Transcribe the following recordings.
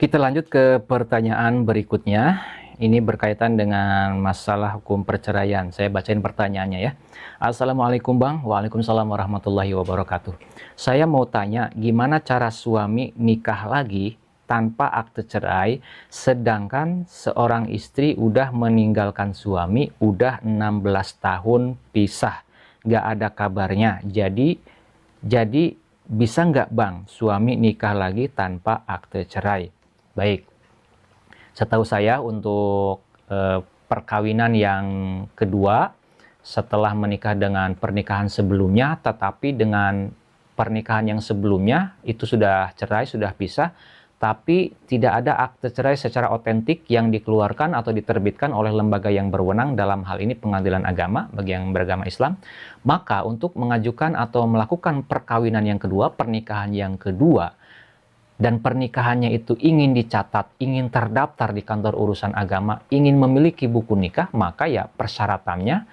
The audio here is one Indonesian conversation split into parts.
Kita lanjut ke pertanyaan berikutnya. Ini berkaitan dengan masalah hukum perceraian. Saya bacain pertanyaannya ya. Assalamualaikum Bang. Waalaikumsalam warahmatullahi wabarakatuh. Saya mau tanya, gimana cara suami nikah lagi tanpa akte cerai, sedangkan seorang istri udah meninggalkan suami, udah 16 tahun pisah, gak ada kabarnya. Jadi bisa nggak Bang, suami nikah lagi tanpa akte cerai? Baik, setahu saya untuk perkawinan yang kedua setelah menikah dengan pernikahan sebelumnya, tetapi dengan pernikahan yang sebelumnya itu sudah cerai, sudah pisah, tapi tidak ada akte cerai secara otentik yang dikeluarkan atau diterbitkan oleh lembaga yang berwenang, dalam hal ini pengadilan agama bagi yang beragama Islam, maka untuk mengajukan atau melakukan perkawinan yang kedua, pernikahan yang kedua, dan pernikahannya itu ingin dicatat, ingin terdaftar di kantor urusan agama, ingin memiliki buku nikah, maka ya persyaratannya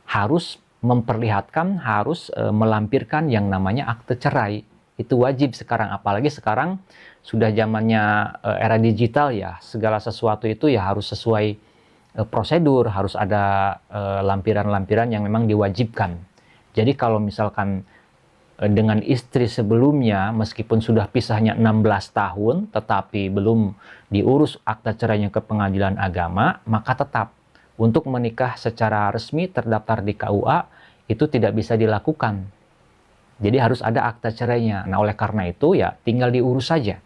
harus memperlihatkan, harus melampirkan yang namanya akte cerai. Itu wajib sekarang, apalagi sekarang sudah zamannya era digital ya, segala sesuatu itu ya harus sesuai prosedur, harus ada lampiran-lampiran yang memang diwajibkan. Jadi kalau misalkan dengan istri sebelumnya, meskipun sudah pisahnya 16 tahun, tetapi belum diurus akta cerainya ke pengadilan agama, maka tetap untuk menikah secara resmi terdaftar di KUA, itu tidak bisa dilakukan. Jadi harus ada akta cerainya. Nah, oleh karena itu ya tinggal diurus saja.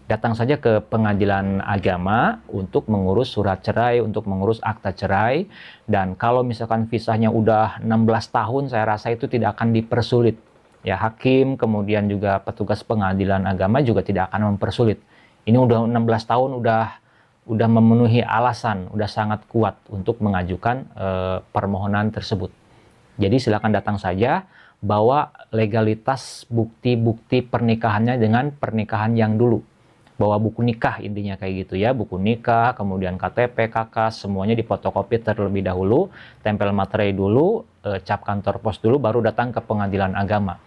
Datang saja ke pengadilan agama untuk mengurus surat cerai, untuk mengurus akta cerai. Dan kalau misalkan visanya udah 16 tahun, saya rasa itu tidak akan dipersulit. Ya, hakim, kemudian juga petugas pengadilan agama juga tidak akan mempersulit. Ini udah 16 tahun, udah memenuhi alasan, udah sangat kuat untuk mengajukan permohonan tersebut. Jadi silakan datang saja, bawa legalitas bukti-bukti pernikahannya dengan pernikahan yang dulu. Bawa buku nikah, intinya kayak gitu ya, buku nikah, kemudian KTP, KK, semuanya difotokopi terlebih dahulu, tempel materai dulu, cap kantor pos dulu, baru datang ke pengadilan agama.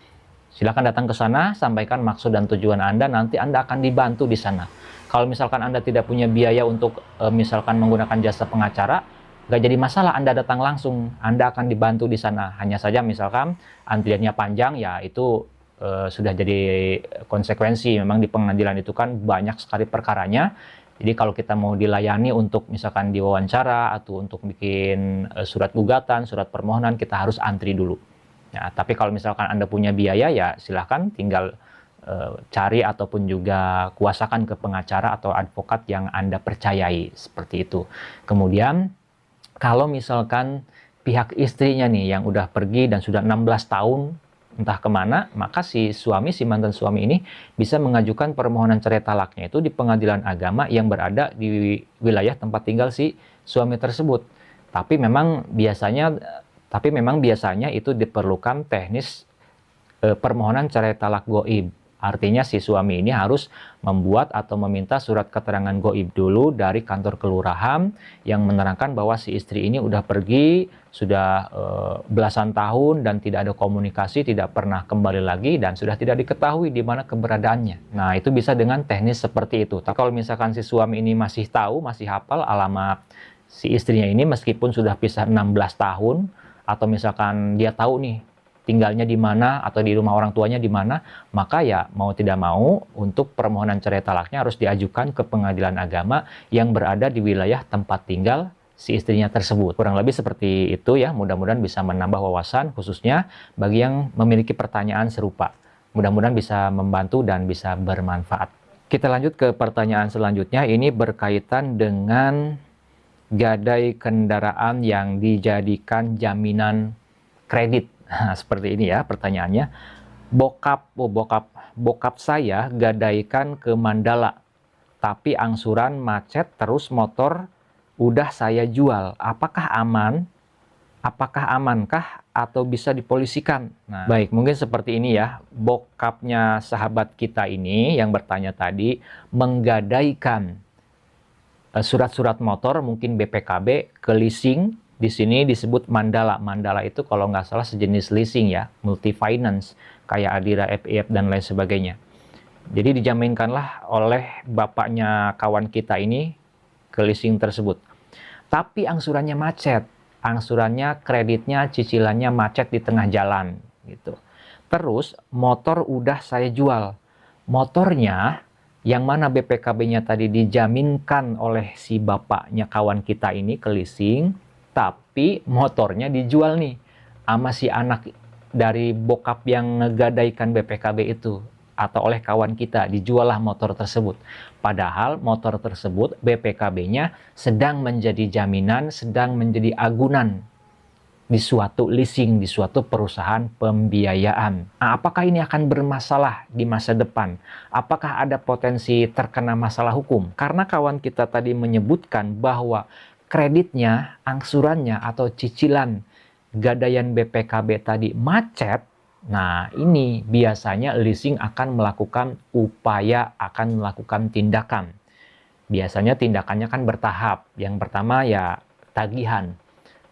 Silakan datang ke sana, sampaikan maksud dan tujuan Anda, nanti Anda akan dibantu di sana. Kalau misalkan Anda tidak punya biaya untuk misalkan menggunakan jasa pengacara, nggak jadi masalah, Anda datang langsung, Anda akan dibantu di sana. Hanya saja misalkan antriannya panjang, ya itu sudah jadi konsekuensi. Memang di pengadilan itu kan banyak sekali perkaranya. Jadi kalau kita mau dilayani untuk misalkan diwawancara atau untuk bikin surat gugatan, surat permohonan, kita harus antri dulu. Ya, tapi kalau misalkan Anda punya biaya, ya silahkan tinggal cari ataupun juga kuasakan ke pengacara atau advokat yang Anda percayai, seperti itu. Kemudian kalau misalkan pihak istrinya nih yang udah pergi dan sudah 16 tahun entah kemana, maka si mantan suami ini bisa mengajukan permohonan cerai talaknya itu di pengadilan agama yang berada di wilayah tempat tinggal si suami tersebut. Tapi memang biasanya itu diperlukan teknis permohonan cerai talak goib. Artinya si suami ini harus membuat atau meminta surat keterangan goib dulu dari kantor kelurahan yang menerangkan bahwa si istri ini udah pergi, sudah belasan tahun dan tidak ada komunikasi, tidak pernah kembali lagi dan sudah tidak diketahui di mana keberadaannya. Nah, itu bisa dengan teknis seperti itu. Tapi kalau misalkan si suami ini masih tahu, masih hafal alamat si istrinya ini meskipun sudah pisah 16 tahun, atau misalkan dia tahu nih tinggalnya di mana atau di rumah orang tuanya di mana, maka ya mau tidak mau untuk permohonan cerai talaknya harus diajukan ke pengadilan agama yang berada di wilayah tempat tinggal si istrinya tersebut. Kurang lebih seperti itu ya, mudah-mudahan bisa menambah wawasan khususnya bagi yang memiliki pertanyaan serupa. Mudah-mudahan bisa membantu dan bisa bermanfaat. Kita lanjut ke pertanyaan selanjutnya, ini berkaitan dengan gadai kendaraan yang dijadikan jaminan kredit. Nah, seperti ini ya pertanyaannya. Bokap saya gadaikan ke Mandala, tapi angsuran macet terus, motor udah saya jual. Apakah aman? Apakah amankah atau bisa dipolisikan? Nah, baik, mungkin seperti ini ya. Bokapnya sahabat kita ini yang bertanya tadi menggadaikan surat-surat motor, mungkin BPKB, ke leasing. Di sini disebut Mandala. Mandala itu kalau nggak salah sejenis leasing ya, multi finance, kayak Adira, FIF, dan lain sebagainya. Jadi dijaminkanlah oleh bapaknya kawan kita ini ke leasing tersebut. Tapi angsurannya macet, angsurannya, kreditnya, cicilannya macet di tengah jalan gitu. Terus motor udah saya jual. Motornya yang mana BPKB-nya tadi dijaminkan oleh si bapaknya kawan kita ini ke leasing, tapi motornya dijual nih sama si anak dari bokap yang ngegadaikan BPKB itu atau oleh kawan kita, dijuallah motor tersebut. Padahal motor tersebut BPKB-nya sedang menjadi jaminan, sedang menjadi agunan di suatu leasing, di suatu perusahaan pembiayaan. Nah, apakah ini akan bermasalah di masa depan? Apakah ada potensi terkena masalah hukum? Karena kawan kita tadi menyebutkan bahwa kreditnya, angsurannya, atau cicilan gadaian BPKB tadi macet. Nah, ini biasanya leasing akan melakukan upaya, akan melakukan tindakan. Biasanya tindakannya kan bertahap. Yang pertama ya tagihan.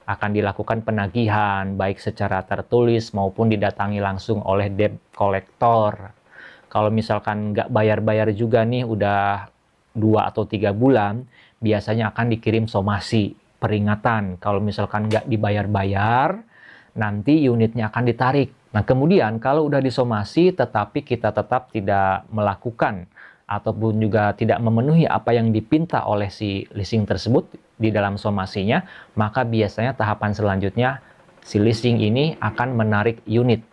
Akan dilakukan penagihan, baik secara tertulis maupun didatangi langsung oleh debt collector. Kalau misalkan nggak bayar-bayar juga nih, udah 2 atau 3 bulan, biasanya akan dikirim somasi, peringatan. Kalau misalkan nggak dibayar-bayar, nanti unitnya akan ditarik. Nah, kemudian kalau udah disomasi tetapi kita tetap tidak melakukan ataupun juga tidak memenuhi apa yang dipinta oleh si leasing tersebut di dalam somasinya, maka biasanya tahapan selanjutnya si leasing ini akan menarik unit.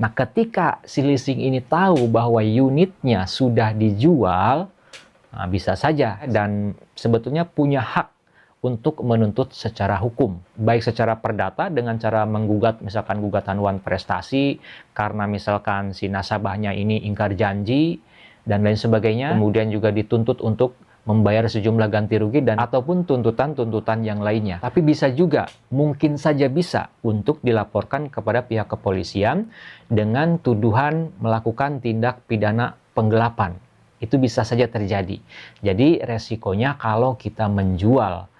Nah, ketika si leasing ini tahu bahwa unitnya sudah dijual, nah, bisa saja dan sebetulnya punya hak untuk menuntut secara hukum, baik secara perdata dengan cara menggugat misalkan gugatan wan prestasi karena misalkan si nasabahnya ini ingkar janji dan lain sebagainya, kemudian juga dituntut untuk membayar sejumlah ganti rugi dan ataupun tuntutan-tuntutan yang lainnya. Tapi bisa juga, mungkin saja bisa untuk dilaporkan kepada pihak kepolisian dengan tuduhan melakukan tindak pidana penggelapan. Itu bisa saja terjadi. Jadi resikonya kalau kita menjual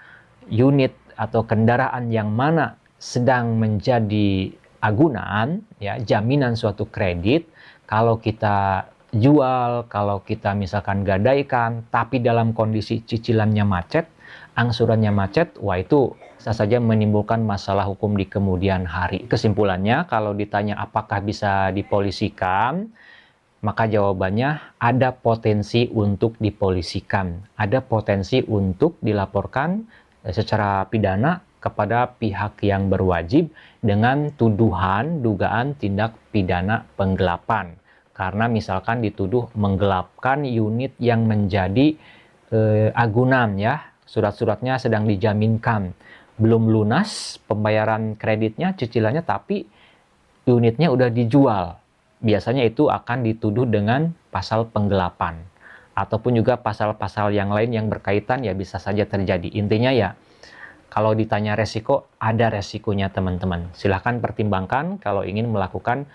unit atau kendaraan yang mana sedang menjadi agunan, ya, jaminan suatu kredit, kalau kita jual, kalau kita misalkan gadaikan, tapi dalam kondisi cicilannya macet, angsurannya macet, wah itu bisa saja menimbulkan masalah hukum di kemudian hari. Kesimpulannya, kalau ditanya apakah bisa dipolisikan, maka jawabannya ada potensi untuk dipolisikan, ada potensi untuk dilaporkan secara pidana kepada pihak yang berwajib dengan tuduhan dugaan tindak pidana penggelapan. Karena misalkan dituduh menggelapkan unit yang menjadi agunan, ya, surat-suratnya sedang dijaminkan, belum lunas pembayaran kreditnya, cicilannya, tapi unitnya udah dijual. Biasanya itu akan dituduh dengan pasal penggelapan. Ataupun juga pasal-pasal yang lain yang berkaitan, ya bisa saja terjadi. Intinya ya, kalau ditanya resiko, ada resikonya teman-teman. Silahkan pertimbangkan kalau ingin melakukan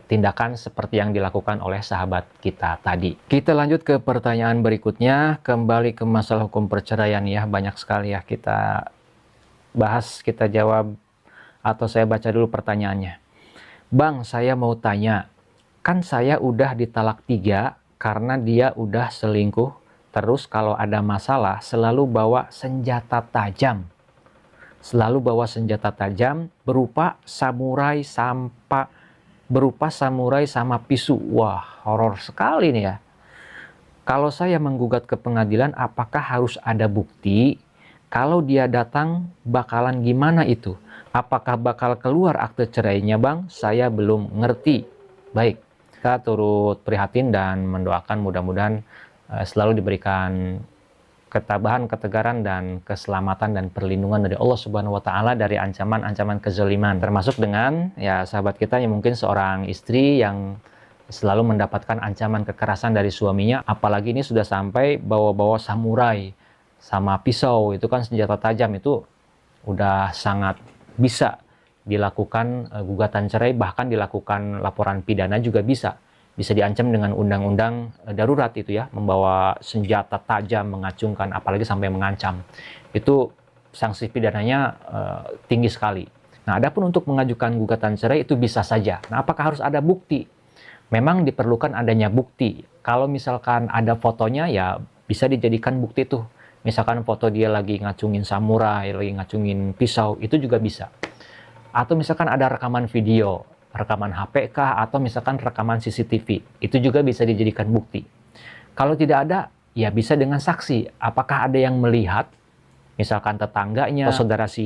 tindakan seperti yang dilakukan oleh sahabat kita tadi. Kita lanjut ke pertanyaan berikutnya, kembali ke masalah hukum perceraian ya. Banyak sekali ya kita bahas, kita jawab, atau saya baca dulu pertanyaannya. Bang, saya mau tanya, kan saya udah ditalak 3 karena dia udah selingkuh, terus kalau ada masalah selalu bawa senjata tajam. Selalu bawa senjata tajam berupa samurai sama pisau. Wah, horor sekali nih ya. Kalau saya menggugat ke pengadilan, apakah harus ada bukti? Kalau dia datang, bakalan gimana itu? Apakah bakal keluar akte cerainya, Bang? Saya belum ngerti. Baik, kita turut prihatin dan mendoakan mudah-mudahan selalu diberikan ketabahan, ketegaran, dan keselamatan dan perlindungan dari Allah Subhanahu wa Ta'ala dari ancaman-ancaman kezaliman. Termasuk dengan ya sahabat kita yang mungkin seorang istri yang selalu mendapatkan ancaman kekerasan dari suaminya, apalagi ini sudah sampai bawa-bawa samurai sama pisau, itu kan senjata tajam, itu udah sangat bisa dilakukan gugatan cerai, bahkan dilakukan laporan pidana juga bisa diancam dengan undang-undang darurat itu ya, membawa senjata tajam, mengacungkan, apalagi sampai mengancam. Itu sanksi pidananya tinggi sekali. Nah, adapun untuk mengajukan gugatan cerai itu bisa saja. Nah, apakah harus ada bukti? Memang diperlukan adanya bukti. Kalau misalkan ada fotonya, ya bisa dijadikan bukti tuh. Misalkan foto dia lagi ngacungin samurai, lagi ngacungin pisau, itu juga bisa. Atau misalkan ada rekaman video, rekaman HP kah, atau misalkan rekaman CCTV, itu juga bisa dijadikan bukti. Kalau tidak ada, ya bisa dengan saksi. Apakah ada yang melihat, misalkan tetangganya, atau saudara si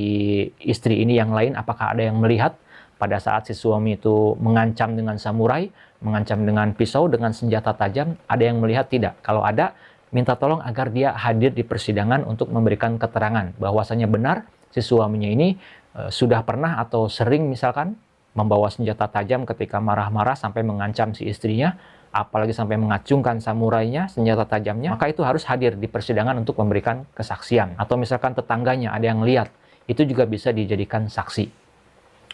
istri ini yang lain, apakah ada yang melihat pada saat si suami itu mengancam dengan samurai, mengancam dengan pisau, dengan senjata tajam, ada yang melihat tidak? Kalau ada, minta tolong agar dia hadir di persidangan untuk memberikan keterangan bahwasanya benar si suaminya ini sudah pernah atau sering misalkan membawa senjata tajam ketika marah-marah sampai mengancam si istrinya, apalagi sampai mengacungkan samurainya, senjata tajamnya, maka itu harus hadir di persidangan untuk memberikan kesaksian. Atau misalkan tetangganya ada yang lihat, itu juga bisa dijadikan saksi.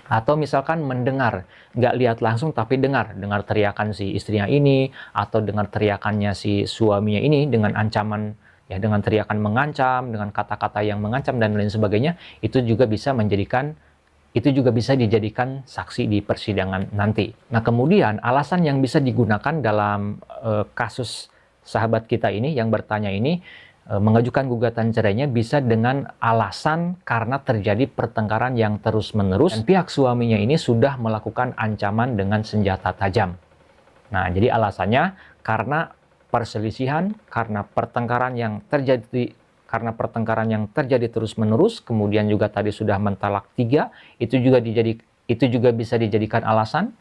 Atau misalkan mendengar, nggak lihat langsung tapi dengar teriakan si istrinya ini, atau dengar teriakannya si suaminya ini dengan ancaman, ya dengan teriakan mengancam, dengan kata-kata yang mengancam dan lain sebagainya, itu juga bisa dijadikan saksi di persidangan nanti. Nah, kemudian alasan yang bisa digunakan dalam kasus sahabat kita ini yang bertanya ini, mengajukan gugatan cerainya bisa dengan alasan karena terjadi pertengkaran yang terus-menerus dan pihak suaminya ini sudah melakukan ancaman dengan senjata tajam. Nah, jadi alasannya karena perselisihan, karena pertengkaran yang terjadi terus-menerus, kemudian juga tadi sudah mentalak 3, itu juga bisa dijadikan alasan.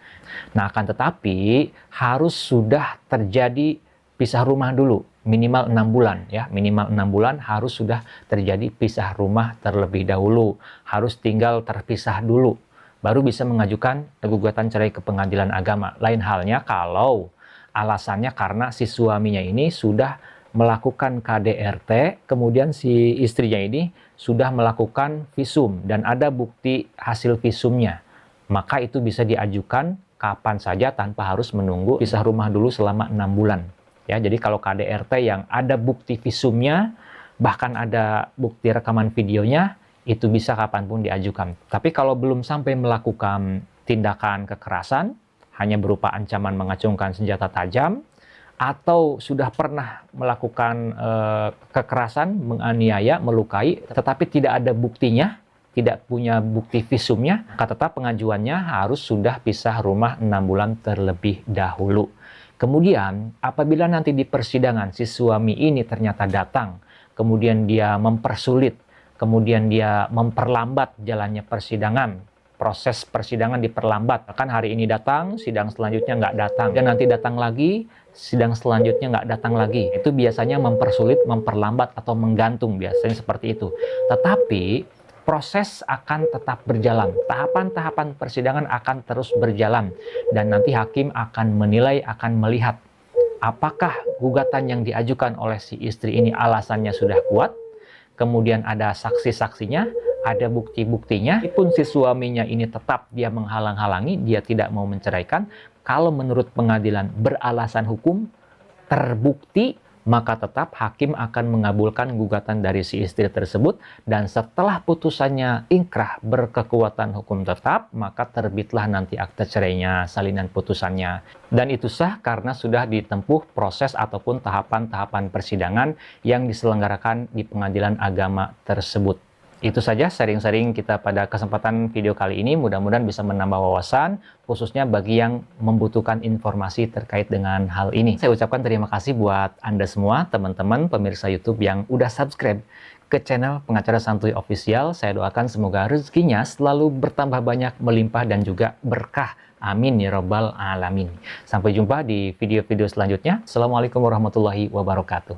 Nah, akan tetapi harus sudah terjadi pisah rumah dulu, minimal 6 bulan ya, minimal 6 bulan harus sudah terjadi pisah rumah terlebih dahulu, harus tinggal terpisah dulu, baru bisa mengajukan gugatan cerai ke pengadilan agama. Lain halnya kalau alasannya karena si suaminya ini sudah melakukan KDRT, kemudian si istrinya ini sudah melakukan visum dan ada bukti hasil visumnya, maka itu bisa diajukan kapan saja tanpa harus menunggu pisah rumah dulu selama 6 bulan. Ya, jadi kalau KDRT yang ada bukti visumnya, bahkan ada bukti rekaman videonya, itu bisa kapanpun diajukan. Tapi kalau belum sampai melakukan tindakan kekerasan, hanya berupa ancaman mengacungkan senjata tajam, atau sudah pernah melakukan kekerasan, menganiaya, melukai, tetapi tidak ada buktinya, tidak punya bukti visumnya, maka tetap pengajuannya harus sudah pisah rumah 6 bulan terlebih dahulu. Kemudian, apabila nanti di persidangan si suami ini ternyata datang, kemudian dia mempersulit, kemudian dia memperlambat jalannya persidangan, proses persidangan diperlambat. Bahkan hari ini datang, sidang selanjutnya nggak datang. Dan nanti datang lagi, sidang selanjutnya nggak datang lagi. Itu biasanya mempersulit, memperlambat, atau menggantung, biasanya seperti itu. Tetapi proses akan tetap berjalan. Tahapan-tahapan persidangan akan terus berjalan. Dan nanti hakim akan menilai, akan melihat apakah gugatan yang diajukan oleh si istri ini alasannya sudah kuat, kemudian ada saksi-saksinya, ada bukti-buktinya. Meskipun si suaminya ini tetap dia menghalang-halangi, dia tidak mau menceraikan, kalau menurut pengadilan beralasan hukum, terbukti, maka tetap hakim akan mengabulkan gugatan dari si istri tersebut, dan setelah putusannya ingkrah berkekuatan hukum tetap, maka terbitlah nanti akte cerainya, salinan putusannya. Dan itu sah karena sudah ditempuh proses ataupun tahapan-tahapan persidangan yang diselenggarakan di pengadilan agama tersebut. Itu saja sharing-sharing kita pada kesempatan video kali ini. Mudah-mudahan bisa menambah wawasan, khususnya bagi yang membutuhkan informasi terkait dengan hal ini. Saya ucapkan terima kasih buat Anda semua, teman-teman pemirsa YouTube yang udah subscribe ke channel Pengacara Santuy Official. Saya doakan semoga rezekinya selalu bertambah banyak, melimpah, dan juga berkah. Amin ya Rabbal Alamin. Sampai jumpa di video-video selanjutnya. Assalamualaikum warahmatullahi wabarakatuh.